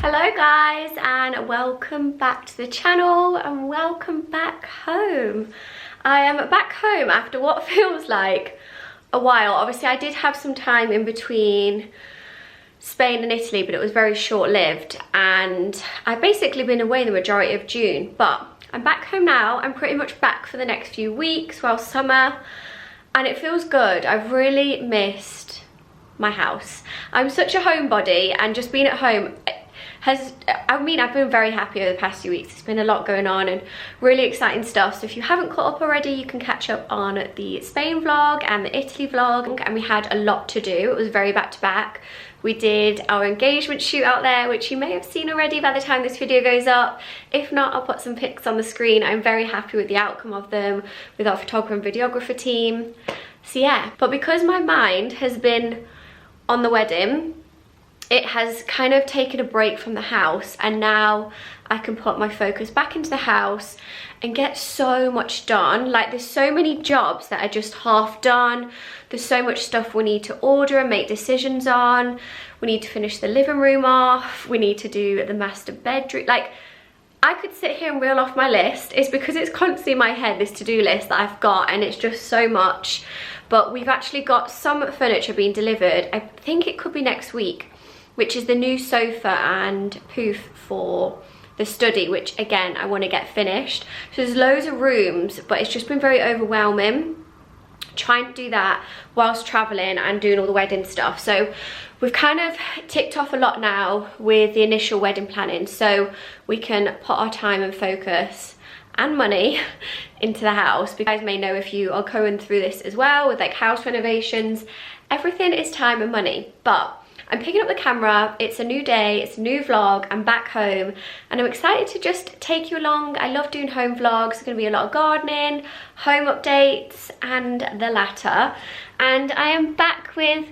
Hello guys, and welcome back to the channel and welcome back home. I am back home after what feels like a while. Obviously I did have some time in between Spain and Italy, but it was very short-lived, and I've basically been away the majority of June, but I'm back home now. I'm pretty much back for the next few weeks while summer, and it feels good. I've really missed my house. I'm such a homebody, and just being at home I've been very happy over the past few weeks. There's been a lot going on and really exciting stuff. So if you haven't caught up already, you can catch up on the Spain vlog and the Italy vlog. And we had a lot to do. It was very back to back. We did our engagement shoot out there, which you may have seen already by the time this video goes up. If not, I'll put some pics on the screen. I'm very happy with the outcome of them, with our photographer and videographer team. So yeah, but because my mind has been on the wedding, it has kind of taken a break from the house, and now I can put my focus back into the house and get so much done. Like, there's so many jobs that are just half done. There's so much stuff we need to order and make decisions on. We need to finish the living room off. We need to do the master bedroom. Like, I could sit here and reel off my list. It's because it's constantly in my head, this to-do list that I've got, and it's just so much. But we've actually got some furniture being delivered. I think it could be next week, which is the new sofa and poof for the study, which again, I want to get finished. So there's loads of rooms, but it's just been very overwhelming trying to do that whilst traveling and doing all the wedding stuff. So we've kind of ticked off a lot now with the initial wedding planning, so we can put our time and focus and money into the house. You guys may know, if you are going through this as well with like house renovations, everything is time and money. But I'm picking up the camera, it's a new day, it's a new vlog, I'm back home, and I'm excited to just take you along. I love doing home vlogs. There's going to be a lot of gardening, home updates, and the latter. And I am back with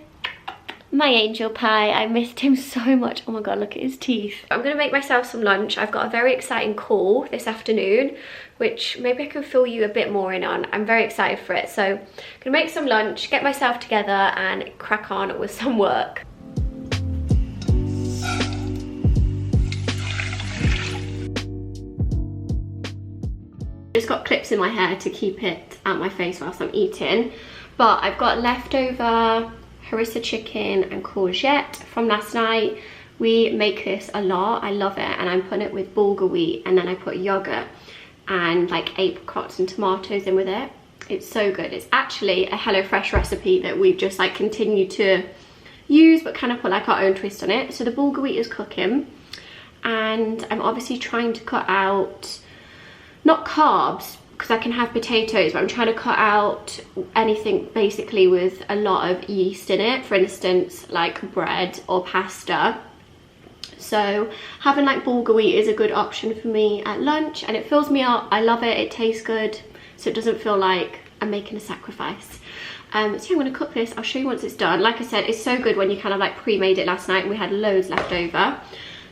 my angel pie. I missed him so much. Oh my god, look at his teeth. I'm going to make myself some lunch. I've got a very exciting call this afternoon, which maybe I can fill you a bit more in on. I'm very excited for it. So I'm going to make some lunch, get myself together, and crack on with some work. Just got clips in my hair to keep it out my face whilst I'm eating, but I've got leftover harissa chicken and courgette from last night. We make this a lot, I love it, and I'm putting it with bulgur wheat, and then I put yogurt and like apricots and tomatoes in with it. It's so good. It's actually a HelloFresh recipe that we've just like continued to use, but kind of put like our own twist on it. So the bulgur wheat is cooking, and I'm obviously trying to cut out, not carbs, because I can have potatoes, but I'm trying to cut out anything basically with a lot of yeast in it. For instance, like bread or pasta. So having like bulgur wheat is a good option for me at lunch, and it fills me up. I love it, it tastes good, so it doesn't feel like I'm making a sacrifice. So yeah, I'm going to cook this. I'll show you once it's done. Like I said, it's so good when you kind of like pre-made it last night, and we had loads left over.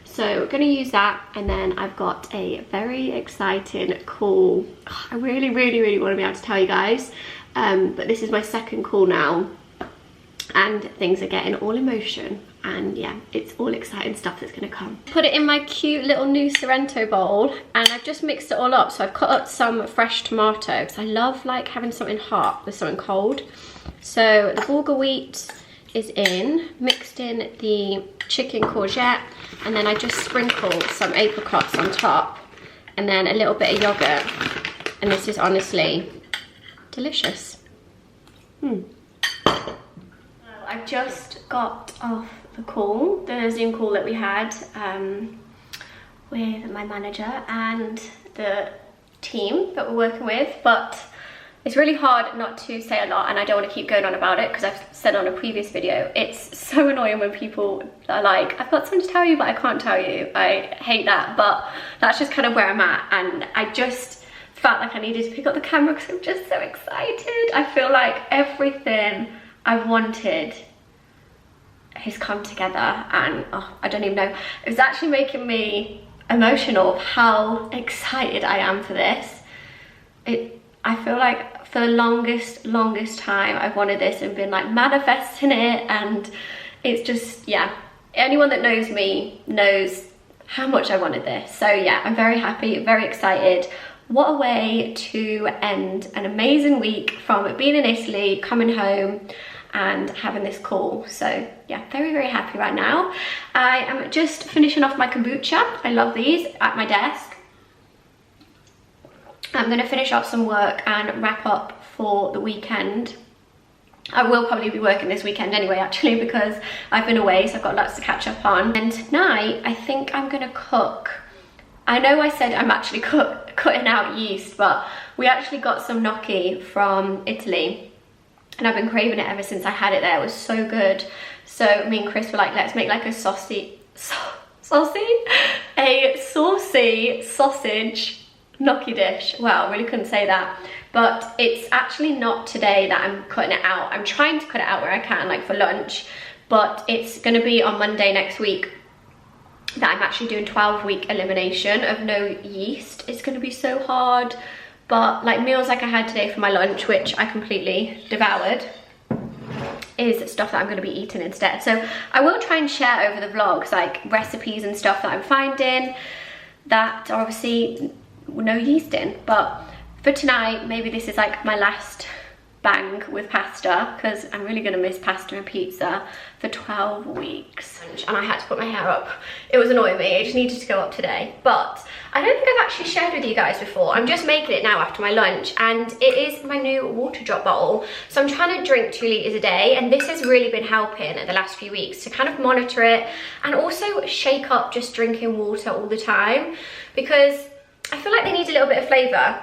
So we're going to use that, and then I've got a very exciting call. I really want to be able to tell you guys, but this is my second call now, and things are getting all in motion, and yeah, it's all exciting stuff that's going to come. Put it in my cute little new Sorrento bowl, and I've just mixed it all up. So I've cut up some fresh tomato, because I love like having something hot with something cold. So the bulgur wheat is in, mixed in the chicken courgette, and then I just sprinkled some apricots on top, and then a little bit of yogurt, and this is honestly delicious. I've just got off the call, the Zoom call that we had with my manager and the team that we're working with, but it's really hard not to say a lot, and I don't want to keep going on about it, because I've said on a previous video, it's so annoying when people are like, I've got something to tell you, but I can't tell you. I hate that, but that's just kind of where I'm at, and I just felt like I needed to pick up the camera because I'm just so excited. I feel like everything I've wanted has come together, and oh, I don't even know. It was actually making me emotional how excited I am for this. I feel like for the longest time I've wanted this and been like manifesting it, and it's just, yeah, anyone that knows me knows how much I wanted this. So yeah, I'm very happy, very excited. What a way to end an amazing week from being in Italy, coming home and having this call. So yeah, very, very happy right now. I am just finishing off my kombucha. I love these at my desk. I'm gonna finish off some work and wrap up for the weekend. I will probably be working this weekend anyway, actually, because I've been away, so I've got lots to catch up on. And tonight, I think I'm gonna cook. I know I said I'm actually cutting out yeast, but we actually got some gnocchi from Italy, and I've been craving it ever since I had it there. It was so good. So me and Chris were like, let's make like a saucy sausage gnocchi dish. Wow, I really couldn't say that. But it's actually not today that I'm cutting it out. I'm trying to cut it out where I can, like for lunch, but it's gonna be on Monday next week that I'm actually doing 12-week elimination of no yeast. It's gonna be so hard, but like meals like I had today for my lunch, which I completely devoured, is stuff that I'm gonna be eating instead. So I will try and share over the vlogs, like recipes and stuff that I'm finding that are obviously no yeast in. But for tonight, maybe this is like my last bang with pasta, because I'm really gonna miss pasta and pizza for 12 weeks. And I had to put my hair up. It was annoying me, it just needed to go up today. But I don't think I've actually shared with you guys before. I'm just making it now after my lunch, and it is my new Waterdrop bottle. So I'm trying to drink 2 litres a day, and this has really been helping the last few weeks to kind of monitor it and also shake up just drinking water all the time, because I feel like they need a little bit of flavour.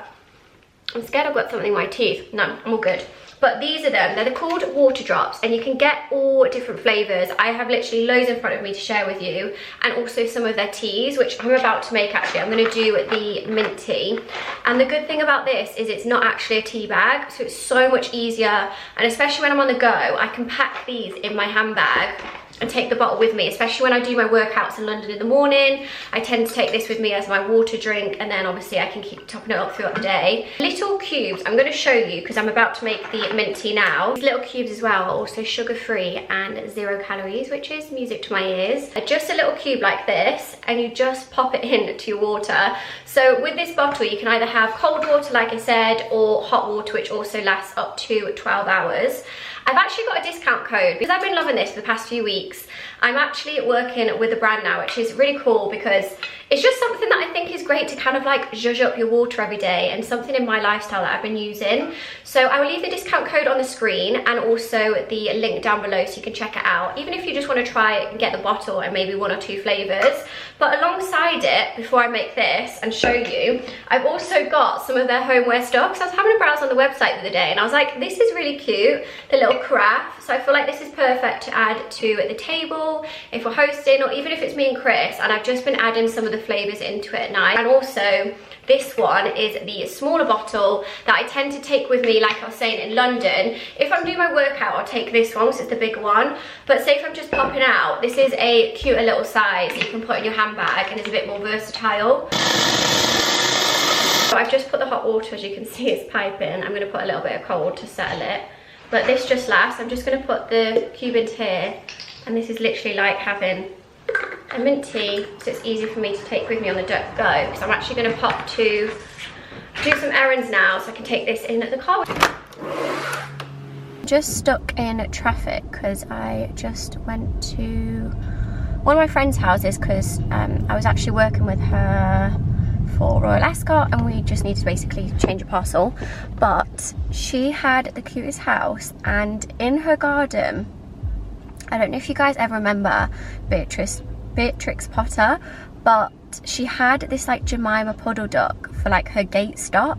I'm scared I've got something in my teeth. No, I'm all good. But these are them. They're called Waterdrops, and you can get all different flavours. I have literally loads in front of me to share with you, and also some of their teas, which I'm about to make actually. I'm going to do the mint tea. And the good thing about this is it's not actually a tea bag, so it's so much easier. And especially when I'm on the go, I can pack these in my handbag and take the bottle with me, especially when I do my workouts in London in the morning. I tend to take this with me as my water drink, and then obviously I can keep topping it up throughout the day. Little cubes, I'm going to show you because I'm about to make the mint tea now. These little cubes as well are also sugar-free and 0 calories, which is music to my ears. Just a little cube like this, and you just pop it into your water. So with this bottle, you can either have cold water, like I said, or hot water, which also lasts up to 12 hours. I've actually got a discount code because I've been loving this for the past few weeks. I'm actually working with a brand now, which is really cool because it's just something that I think is great to kind of like zhuzh up your water every day, and something in my lifestyle that I've been using. So I will leave the discount code on the screen and also the link down below so you can check it out, even if you just want to try and get the bottle and maybe 1 or 2 flavours. But alongside it, before I make this and show you, I've also got some of their homeware stuff, because I was having a browse on the website the other day and I was like, this is really cute, the little carafe. So I feel like this is perfect to add to the table if we're hosting, or even if it's me and Chris. And I've just been adding some of the flavours into it at night. And also this one is the smaller bottle that I tend to take with me, like I was saying, in London. If I'm doing my workout, I'll take this one, because it's the bigger one. But say if I'm just popping out, this is a cuter little size that you can put in your handbag, and it's a bit more versatile. So I've just put the hot water, as you can see, it's piping. I'm going to put a little bit of cold to settle it. But this just lasts. I'm just going to put the cube into here, and this is literally like having a mint tea, so it's easy for me to take with me on the go, because I'm actually going to pop to do some errands now, so I can take this in at the car. Just stuck in traffic because I just went to one of my friend's houses, because I was actually working with her for Royal Ascot, and we just needed to basically change a parcel. But she had the cutest house, and in her garden, I don't know if you guys ever remember Beatrix Potter, but she had this like Jemima puddle duck for like her gate stop,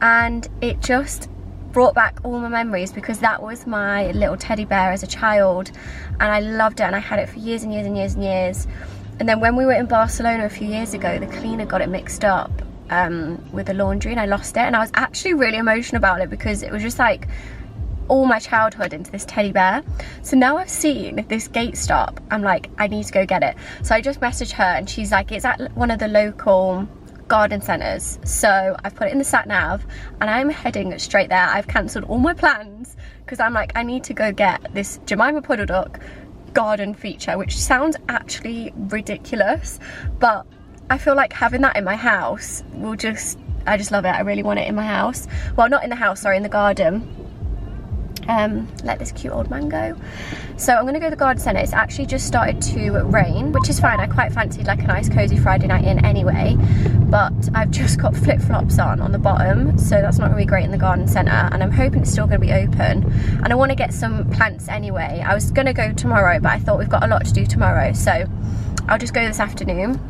and it just brought back all my memories, because that was my little teddy bear as a child, and I loved it, and I had it for years and years and years and years. And then when we were in Barcelona a few years ago, the cleaner got it mixed up with the laundry, and I lost it, and I was actually really emotional about it, because it was just like all my childhood into this teddy bear. So now I've seen this gate stop, I'm like, I need to go get it. So I just messaged her, and she's like, it's at one of the local garden centres. So I've put it in the sat nav, and I'm heading straight there. I've cancelled all my plans, because I'm like, I need to go get this Jemima puddle duck, garden feature, which sounds actually ridiculous, but I feel like having that in my house will just, I just love it. I really want it in my house. Well, not in the house, sorry, in the garden. Let this cute old man go. So I'm gonna go to the garden centre. It's actually just started to rain, which is fine. I quite fancied like a nice cozy Friday night in anyway, but I've just got flip-flops on the bottom, so that's not gonna be great in the garden centre, and I'm hoping it's still gonna be open. And I want to get some plants anyway. I was gonna go tomorrow, but I thought we've got a lot to do tomorrow, so I'll just go this afternoon.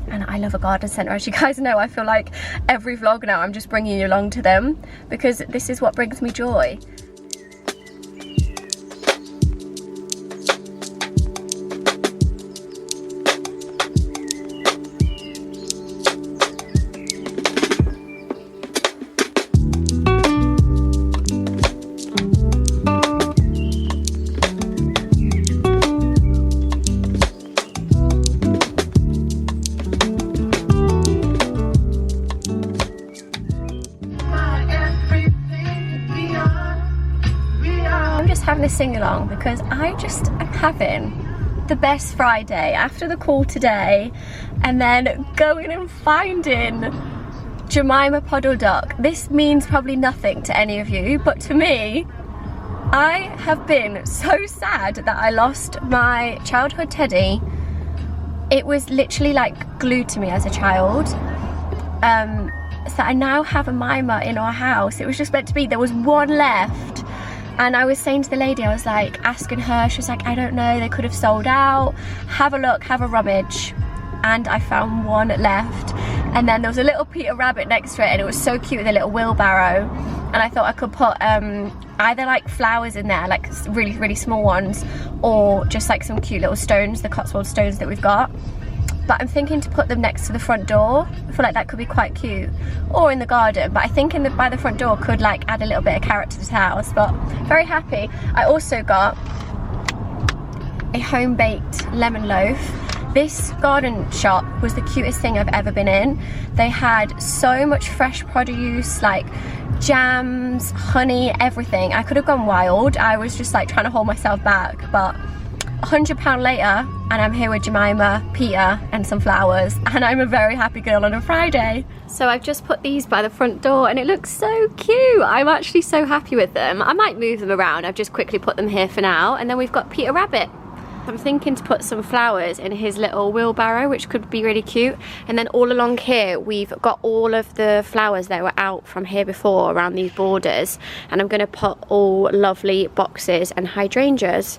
And I love a garden centre, as you guys know. I feel like every vlog now I'm just bringing you along to them, because this is what brings me joy. Having a sing along because I just am having the best Friday after the call today, and then going and finding Jemima Puddle Duck. This means probably nothing to any of you, but to me, I have been so sad that I lost my childhood teddy. It was literally like glued to me as a child. So I now have a Mima in our house. It was just meant to be. There was one left. And I was saying to the lady, I was like, asking her, she was like, I don't know, they could have sold out. Have a look, have a rummage. And I found one left. And then there was a little Peter Rabbit next to it, and it was so cute with a little wheelbarrow. And I thought I could put either like flowers in there, like really, really small ones, or just like some cute little stones, the Cotswold stones that we've got. But I'm thinking to put them next to the front door. I feel like that could be quite cute. Or in the garden, but I think by the front door could like add a little bit of character to this house. But very happy. I also got a home-baked lemon loaf. This garden shop was the cutest thing I've ever been in. They had so much fresh produce, like jams, honey, everything. I could have gone wild. I was just like trying to hold myself back, but £100 later, and I'm here with Jemima, Peter, and some flowers, and I'm a very happy girl on a Friday. So I've just put these by the front door, and it looks so cute. I'm actually so happy with them. I might move them around. I've just quickly put them here for now, and then we've got Peter Rabbit. I'm thinking to put some flowers in his little wheelbarrow, which could be really cute. And then all along here, we've got all of the flowers that were out from here before around these borders, and I'm going to put all lovely boxes and hydrangeas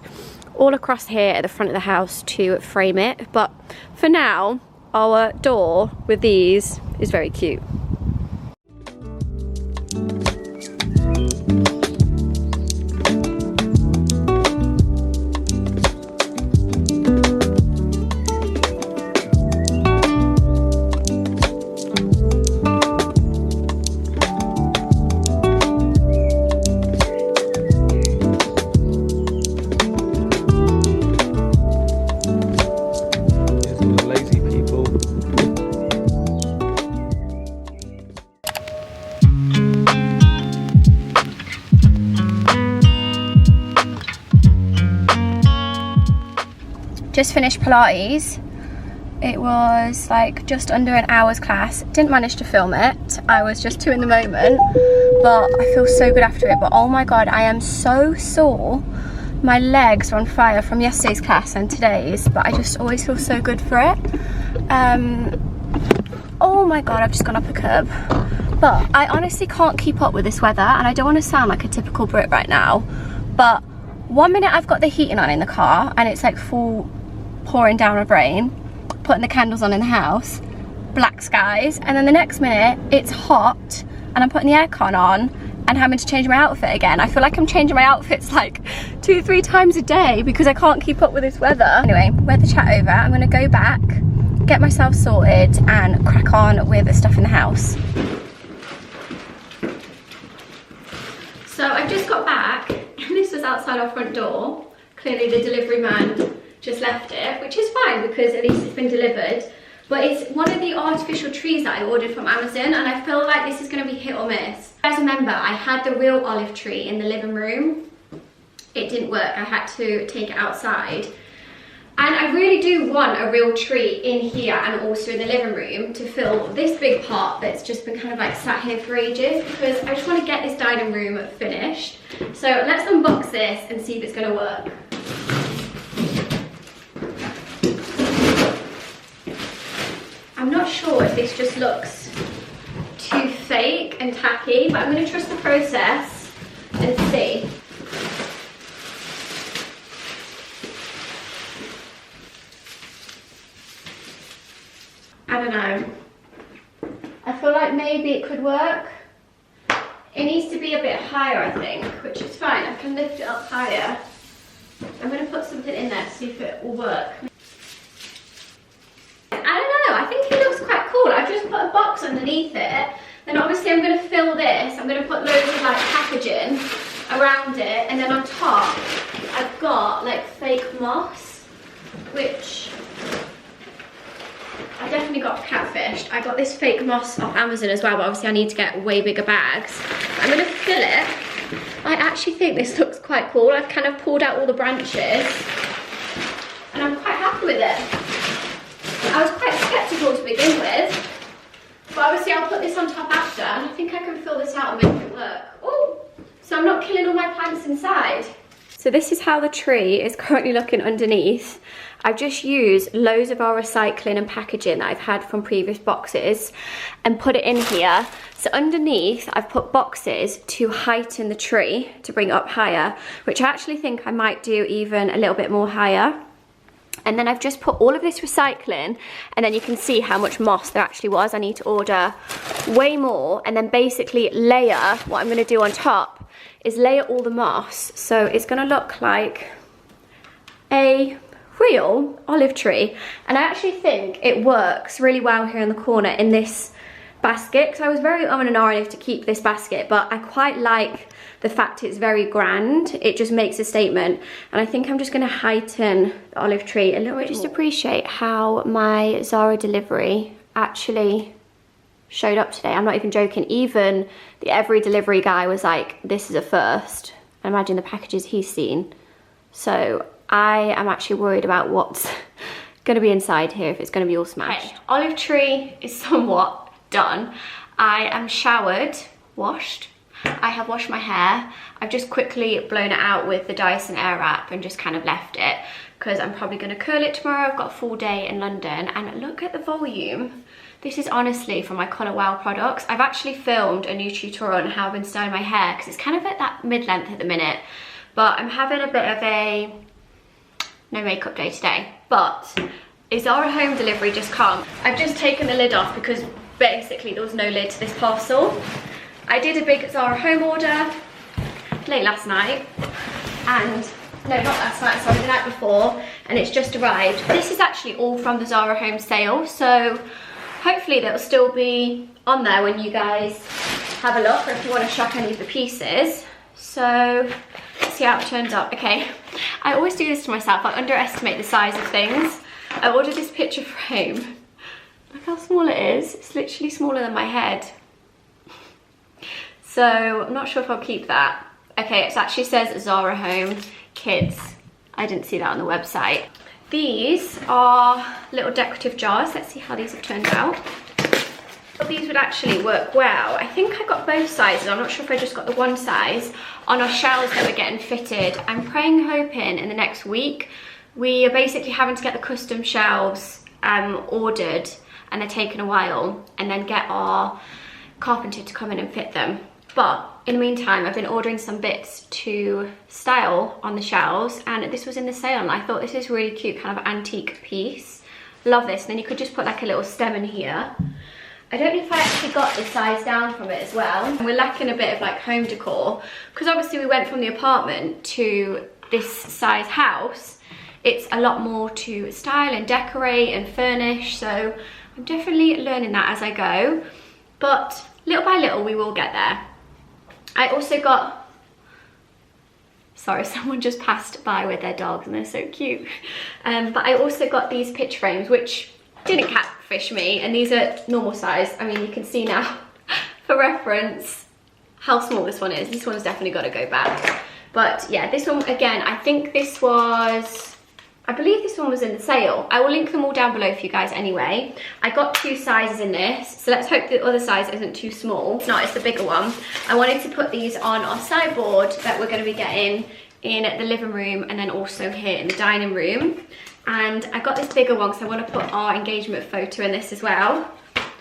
all across here at the front of the house to frame it. But for now, our door with these is very cute. Just finished Pilates. It was like just under an hour's class. Didn't manage to film it. I was just too in the moment, but I feel so good after it. But oh my god, I am so sore. My legs are on fire from yesterday's class and today's, but I just always feel so good for it. Oh my god, I've just gone up a curb. But I honestly can't keep up with this weather, and I don't want to sound like a typical Brit right now, but one minute I've got the heating on in the car and it's like full pouring down with rain, putting the candles on in the house, black skies, and then the next minute it's hot and I'm putting the aircon on and having to change my outfit again. I feel like I'm changing my outfits like 2-3 times a day because I can't keep up with this weather. Anyway, weather chat over. I'm gonna go back, get myself sorted and crack on with the stuff in the house. So I've just got back and this was outside our front door. Clearly the delivery man just left it, which is fine because at least it's been delivered. But it's one of the artificial trees that I ordered from Amazon, and I feel like this is going to be hit or miss. You guys remember I had the real olive tree in the living room it didn't work. I had to take it outside. And I really do want a real tree in here and also in the living room to fill this big part that's just been kind of like sat here for ages, because I just want to get this dining room finished. So let's unbox this and see if it's going to work. I'm not sure if this just looks too fake and tacky, but I'm going to trust the process and see. I don't know. I feel like maybe it could work. It needs to be a bit higher, I think, which is fine. I can lift it up higher. I'm going to put something in there to see if it will work. I don't know, I think it looks quite cool. I've just put a box underneath it. Then obviously I'm going to fill this. I'm going to put loads of like packaging around it. And then on top, I've got like fake moss, which I definitely got catfished. I got this fake moss off Amazon as well, but obviously I need to get way bigger bags. I'm going to fill it. I actually think this looks quite cool. I've kind of pulled out all the branches and I'm quite happy with it. I was quite sceptical to begin with, but obviously I'll put this on top after, and I think I can fill this out and make it work. Oh, so I'm not killing all my plants inside. So this is how the tree is currently looking underneath. I've just used loads of our recycling and packaging that I've had from previous boxes and put it in here. So underneath, I've put boxes to heighten the tree, to bring it up higher, which I actually think I might do even a little bit more higher. And then I've just put all of this recycling, and then you can see how much moss there actually was. I need to order way more, and then basically layer, what I'm gonna do on top is layer all the moss. So it's gonna look like a real olive tree. And I actually think it works really well here in the corner in this basket, because I was very and ahhing if to keep this basket, but I quite like the fact it's very grand. It just makes a statement, and I think I'm just going to heighten the olive tree a little bit. Just appreciate how my Zara delivery actually showed up today. I'm not even joking. Even the every delivery guy was like, this is a first. I imagine the packages he's seen. So I am actually worried about what's going to be inside here, if it's going to be all smashed. Okay, olive tree is somewhat done. I am showered, washed. I have washed my hair. I've just quickly blown it out with the Dyson Airwrap and just kind of left it, because I'm probably going to curl it tomorrow. I've got a full day in London, and look at the volume. This is honestly from my Colour Wow products. I've actually filmed a new tutorial on how I've been styling my hair, because it's kind of at that mid-length at the minute, but I'm having a bit of a no makeup day today. But a Zara home delivery just come. I've just taken the lid off because basically there was no lid to this parcel. I did a big Zara home order late last night, and no, not last night, sorry, the night before, and it's just arrived. This is actually all from the Zara home sale, so hopefully that'll still be on there when you guys have a look, or if you want to shop any of the pieces. So let's see how it turns out. Okay, I always do this to myself. I underestimate the size of things. I ordered this picture frame. Look how small it is. It's literally smaller than my head. So I'm not sure if I'll keep that. Okay, it actually says Zara Home Kids. I didn't see that on the website. These are little decorative jars. Let's see how these have turned out. But these would actually work well. I think I got both sizes. I'm not sure if I just got the one size on our shelves that we're getting fitted. I'm praying, hoping in the next week. We are basically having to get the custom shelves ordered, and they're taking a while, and then get our carpenter to come in and fit them. But in the meantime, I've been ordering some bits to style on the shelves, and this was in the sale, and I thought this is really cute, kind of antique piece. Love this. And then you could just put like a little stem in here. I don't know if I actually got the size down from it as well. We're lacking a bit of like home decor, because obviously we went from the apartment to this size house. It's a lot more to style and decorate and furnish, so I'm definitely learning that as I go, but little by little we will get there. I also got, sorry, someone just passed by with their dogs and they're so cute. But I also got these picture frames, which didn't catfish me, and these are normal size. I mean, you can see now for reference how small this one is. This one's definitely got to go back. But yeah, this one, again, I think this was, I believe this one was in the sale. I will link them all down below for you guys anyway. I got 2 sizes in this, so let's hope the other size isn't too small. If not, it's the bigger one. I wanted to put these on our sideboard that we're going to be getting in the living room and then also here in the dining room. And I got this bigger one because I want to put our engagement photo in this as well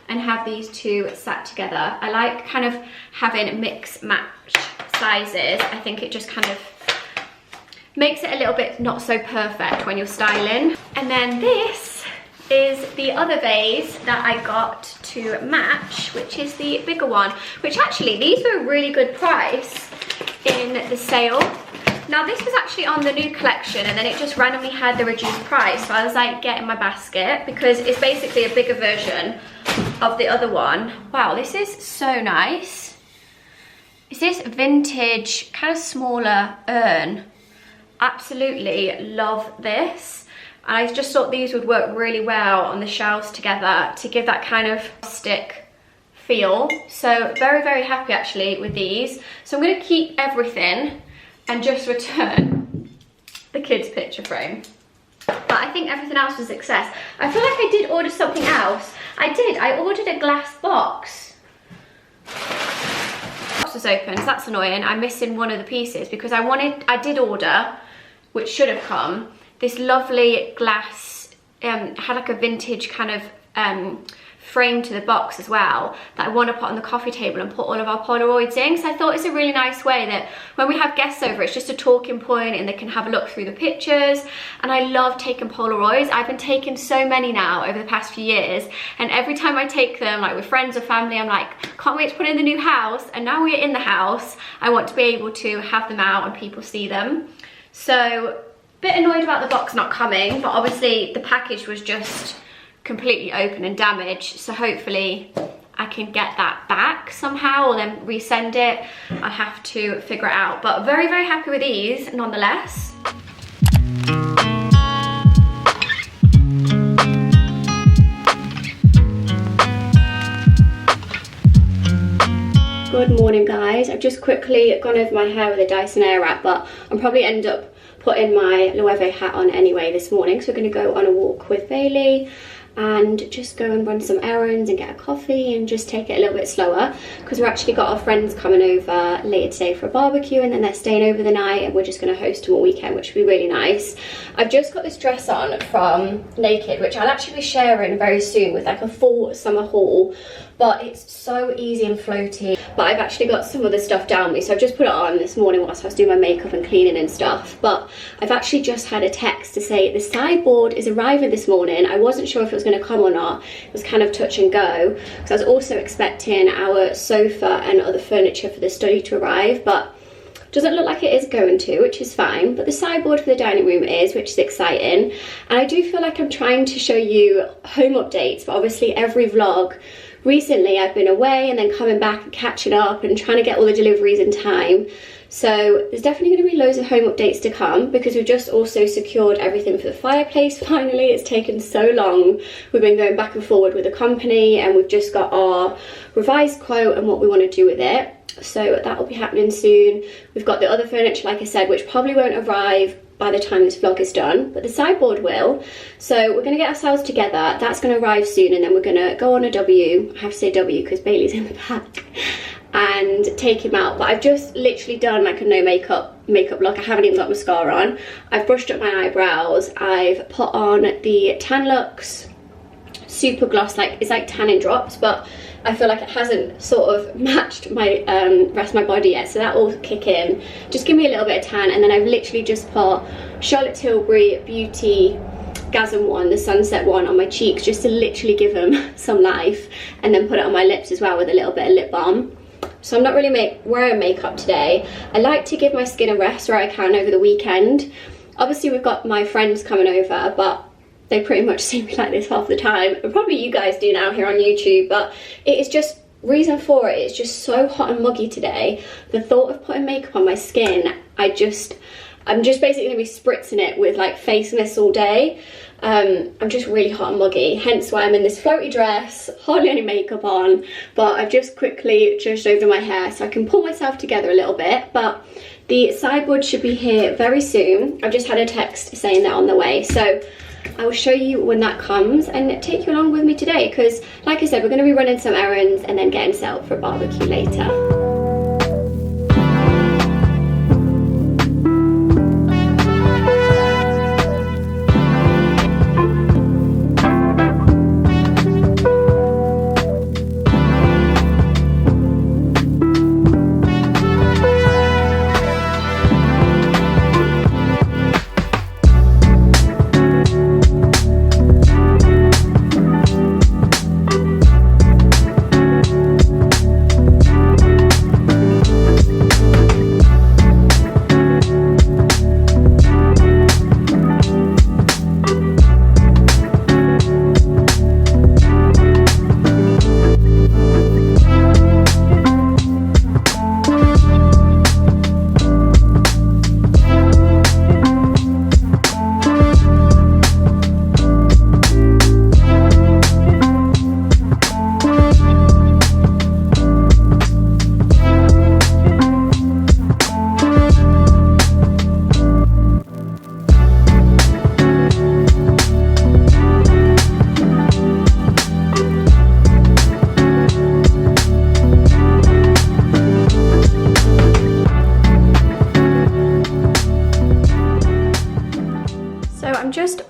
and have these two sat together. I like kind of having mix match sizes. I think it just kind of makes it a little bit not so perfect when you're styling. And then this is the other vase that I got to match, which is the bigger one, which actually these were a really good price in the sale. Now this was actually on the new collection and then it just randomly had the reduced price, so I was like, get in my basket, because it's basically a bigger version of the other one. Wow, this is so nice. Is this vintage kind of smaller urn? Absolutely love this. And I just thought these would work really well on the shelves together to give that kind of stick feel. So very, very happy actually with these. So I'm going to keep everything and just return the kids' picture frame. But I think everything else was a success. I feel like I did order something else. I ordered a glass box. The box was open, so that's annoying. I'm missing one of the pieces because I did order, which should have come, this lovely glass, had like a vintage kind of frame to the box as well that I want to put on the coffee table and put all of our Polaroids in. So I thought it's a really nice way that when we have guests over, it's just a talking point and they can have a look through the pictures. And I love taking Polaroids. I've been taking so many now over the past few years, and every time I take them, like with friends or family, I'm like, can't wait to put it in the new house. And now we're in the house, I want to be able to have them out and people see them. So a bit annoyed about the box not coming, but obviously the package was just completely open and damaged, so hopefully I can get that back somehow or then resend it. I'll have to figure it out, but very, very happy with these nonetheless. Good morning guys. I've just quickly gone over my hair with a Dyson Airwrap, but I'm probably end up putting my Loewe hat on anyway this morning, so we're going to go on a walk with Bailey and just go and run some errands and get a coffee and just take it a little bit slower, because we've actually got our friends coming over later today for a barbecue and then they're staying over the night and we're just going to host them all weekend, which will be really nice. I've just got this dress on from Naked, which I'll actually be sharing very soon with like a full summer haul, but it's so easy and floaty. But I've actually got some of the stuff down me, so I've just put it on this morning whilst I was doing my makeup and cleaning and stuff. But I've actually just had a text to say the sideboard is arriving this morning. I wasn't sure if it was going to come or not. It was kind of touch and go, because I was also expecting our sofa and other furniture for the study to arrive, but doesn't look like it is going to, which is fine. But the sideboard for the dining room is, which is exciting. And I do feel like I'm trying to show you home updates, but obviously every vlog recently I've been away and then coming back and catching up and trying to get all the deliveries in time. So there's definitely going to be loads of home updates to come, because we've just also secured everything for the fireplace finally. It's taken so long. We've been going back and forward with the company and we've just got our revised quote and what we want to do with it. So that will be happening soon. We've got the other furniture, like I said, which probably won't arrive by the time this vlog is done, but the sideboard will. So we're going to get ourselves together. That's going to arrive soon, and then we're going to go on a W. I have to say W because Bailey's in the back, and take him out. But I've just literally done like a no makeup look. I haven't even got mascara on. I've brushed up my eyebrows. I've put on the Tan Luxe Super Gloss, like it's like tanning drops, but I feel like it hasn't sort of matched my rest of my body yet, so that will kick in, just give me a little bit of tan. And then I've literally just put Charlotte Tilbury Beauty Gasm one, the sunset one, on my cheeks, just to literally give them some life, and then put it on my lips as well with a little bit of lip balm. So I'm not really wearing makeup today. I like to give my skin a rest where I can over the weekend. Obviously we've got my friends coming over, but they pretty much see me like this half the time, and probably you guys do now here on YouTube. But it is just, reason for it is just so hot and muggy today. The thought of putting makeup on my skin, I'm just basically going to be spritzing it with like face mist all day. I'm just really hot and muggy, hence why I'm in this floaty dress, hardly any makeup on, but I've just quickly judged over my hair so I can pull myself together a little bit. But the sideboard should be here very soon. I've just had a text saying they're on the way, so I will show you when that comes and take you along with me today, because like I said, we're going to be running some errands and then getting set up for a barbecue later.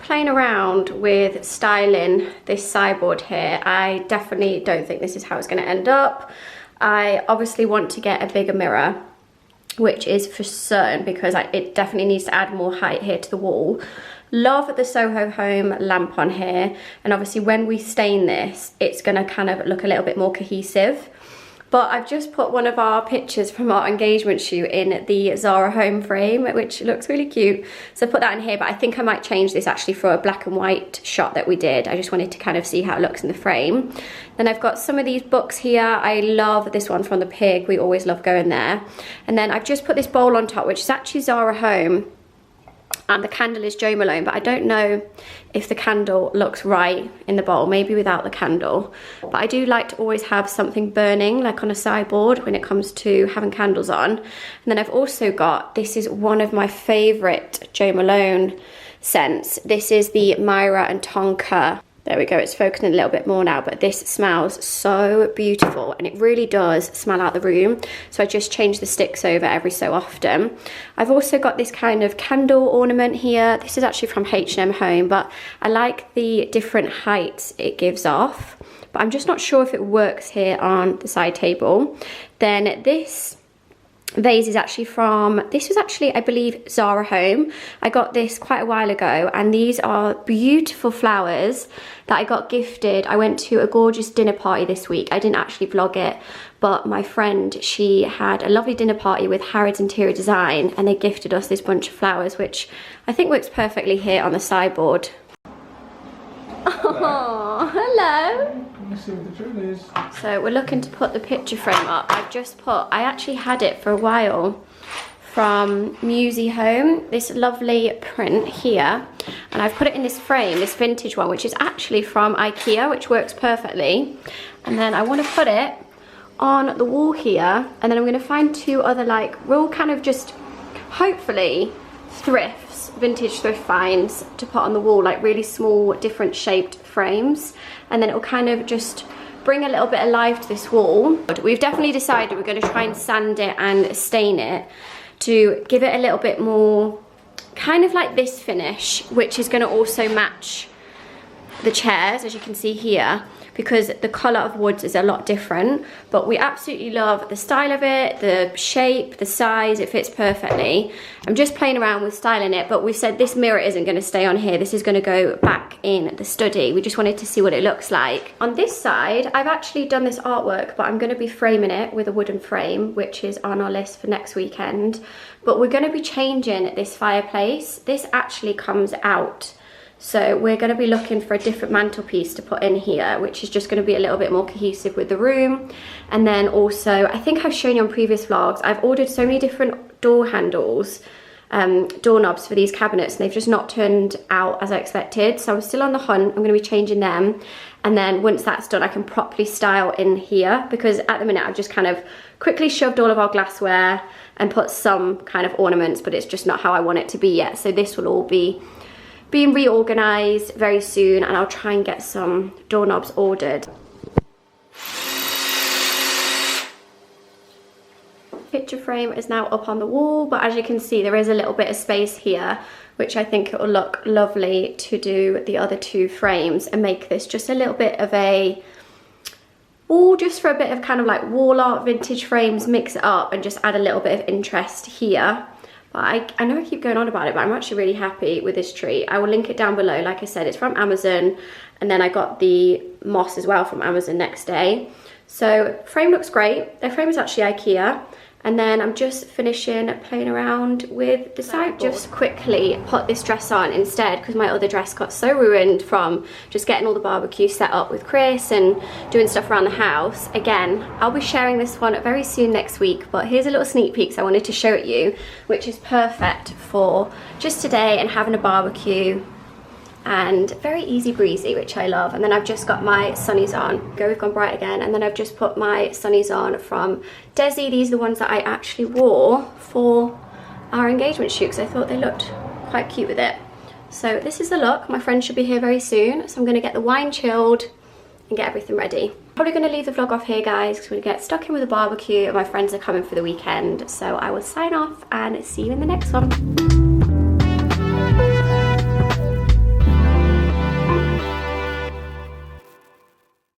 Playing around with styling this sideboard here. I definitely don't think this is how it's going to end up. I obviously want to get a bigger mirror, which is for certain, because it definitely needs to add more height here to the wall. Love the Soho Home lamp on here, and obviously when we stain this, it's going to kind of look a little bit more cohesive. But I've just put one of our pictures from our engagement shoot in the Zara home frame, which looks really cute. So I put that in here, but I think I might change this actually for a black and white shot that we did. I just wanted to kind of see how it looks in the frame. Then I've got some of these books here. I love this one from the Pig. We always love going there. And then I've just put this bowl on top, which is actually Zara Home. And the candle is Jo Malone, but I don't know if the candle looks right in the bowl, maybe without the candle. But I do like to always have something burning, like on a sideboard, when it comes to having candles on. And then I've also got, this is one of my favourite Jo Malone scents. This is the Myra and Tonka. There we go, it's focusing a little bit more now, but this smells so beautiful and it really does smell out the room. So I just change the sticks over every so often. I've also got this kind of candle ornament here. This is actually from H&M Home, but I like the different heights it gives off, but I'm just not sure if it works here on the side table. Then this vase is actually from, this was actually, I believe, Zara Home. I got this quite a while ago, and these are beautiful flowers that I got gifted. I went to a gorgeous dinner party this week. I didn't actually vlog it, but my friend, she had a lovely dinner party with Harrods Interior Design, and they gifted us this bunch of flowers, which I think works perfectly here on the sideboard. Oh, hello. Let's see what the drill is. So we're looking to put the picture frame up. I've just put, I actually had it for a while from Musey Home, this lovely print here, and I've put it in this frame, this vintage one, which is actually from IKEA, which works perfectly. And then I want to put it on the wall here, and then I'm going to find two other, like, real kind of just hopefully thrifts, vintage thrift finds to put on the wall, like really small different shaped frames, and then it'll kind of just bring a little bit of life to this wall. We've definitely decided we're going to try and sand it and stain it to give it a little bit more kind of like this finish, which is going to also match the chairs, as you can see here, because the colour of woods is a lot different. But we absolutely love the style of it, the shape, the size, it fits perfectly. I'm just playing around with styling it, but we've said this mirror isn't going to stay on here. This is going to go back in the study. We just wanted to see what it looks like. On this side, I've actually done this artwork, but I'm going to be framing it with a wooden frame, which is on our list for next weekend. But we're going to be changing this fireplace. This actually comes out. So we're going to be looking for a different mantelpiece to put in here, which is just going to be a little bit more cohesive with the room. And then also, I think I've shown you on previous vlogs, I've ordered so many different door handles doorknobs for these cabinets, and they've just not turned out as I expected. So I'm still on the hunt. I'm going to be changing them, and then once that's done I can properly style in here, because at the minute I've just kind of quickly shoved all of our glassware and put some kind of ornaments, but it's just not how I want it to be yet. So this will all be being reorganized very soon, and I'll try and get some doorknobs ordered. Picture frame is now up on the wall, but as you can see there is a little bit of space here, which I think it will look lovely to do the other two frames and make this just a little bit of a wall, just for a bit of kind of like wall art, vintage frames, mix it up and just add a little bit of interest here. But I know I keep going on about it, but I'm actually really happy with this tree. I will link it down below. Like I said, it's from Amazon, and then I got the moss as well from Amazon next day. So frame looks great. The frame is actually IKEA. And then I'm just finishing playing around with the sideboard. Just quickly put this dress on instead, because my other dress got so ruined from just getting all the barbecue set up with Chris and doing stuff around the house. Again, I'll be sharing this one very soon next week, but here's a little sneak peek I wanted to show it you, which is perfect for just today and having a barbecue. And very easy breezy, which I love. And then I've just got my sunnies on. We've gone bright again. And then I've just put my sunnies on from Desi. These are the ones that I actually wore for our engagement shoot, because I thought they looked quite cute with it. So this is the look. My friend should be here very soon, so I'm going to get the wine chilled and get everything ready. Probably going to leave the vlog off here, guys, because we're going to get stuck in with a barbecue and my friends are coming for the weekend. So I will sign off and see you in the next one.